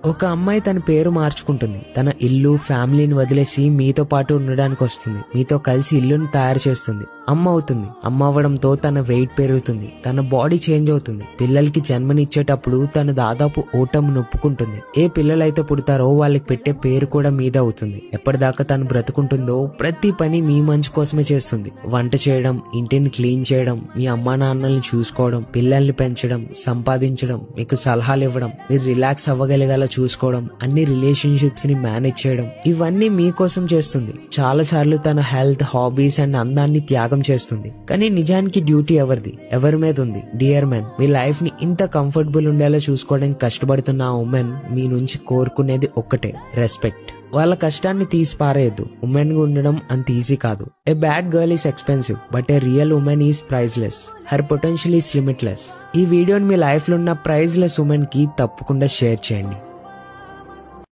ఒక అమ్మాయి తన పేరు మార్చుకుంటుంది. తన ఇల్లు ఫ్యామిలీని వదిలేసి మీతో పాటు ఉండడానికి వస్తుంది. మీతో కలిసి ఇల్లును తయారు చేస్తుంది. అమ్మ అవుతుంది. అమ్మ అవ్వడంతో తన వెయిట్ పెరుగుతుంది. తన బాడీ చేంజ్ అవుతుంది. పిల్లలకి జన్మనిచ్చేటప్పుడు తను దాదాపు ఓటమి నొప్పుకుంటుంది. ఏ పిల్లలైతే పుడతారో వాళ్ళకి పెట్టే పేరు కూడా మీద అవుతుంది. ఎప్పటిదాకా తను బ్రతుకుంటుందో ప్రతి పని మీ మంచి కోసమే చేస్తుంది. వంట చేయడం, ఇంటిని క్లీన్ చేయడం, మీ అమ్మా నాన్నల్ని చూసుకోవడం, పిల్లల్ని పెంచడం, సంపాదించడం, మీకు సలహాలు ఇవ్వడం, మీరు రిలాక్స్ అవ్వగలిగేలా చూసుకోవడం, అన్ని రిలేషన్షిప్స్ ని మేనేజ్ చేయడం, ఇవన్నీ మీకోసం చేస్తుంది. చాలా సార్లు తన హెల్త్, హాబీస్ అండ్ అందాన్ని త్యాగం చేస్తుంది. కానీ నిజానికి డ్యూటీ ఎవరిది? ఎవరి మీద ఉంది? డియర్ మెన్, మీ లైఫ్ ని ఇంత కంఫర్టబుల్ ఉండేలా చూసుకోవడానికి కష్టపడుతున్న ఆ ఉమెన్ మీ నుంచి కోరుకునేది ఒక్కటే, రెస్పెక్ట్. వాళ్ళ కష్టాన్ని తీసి పారేయద్దు. ఉమెన్ గా ఉండడం అంత ఈజీ కాదు. ఏ bad girl is expensive but A real women is priceless. Her potential is limitless. ఈ వీడియోని మీ లైఫ్ లో ఉన్న ప్రైజ్లెస్ ఉమెన్ కి తప్పకుండా షేర్ చేయండి.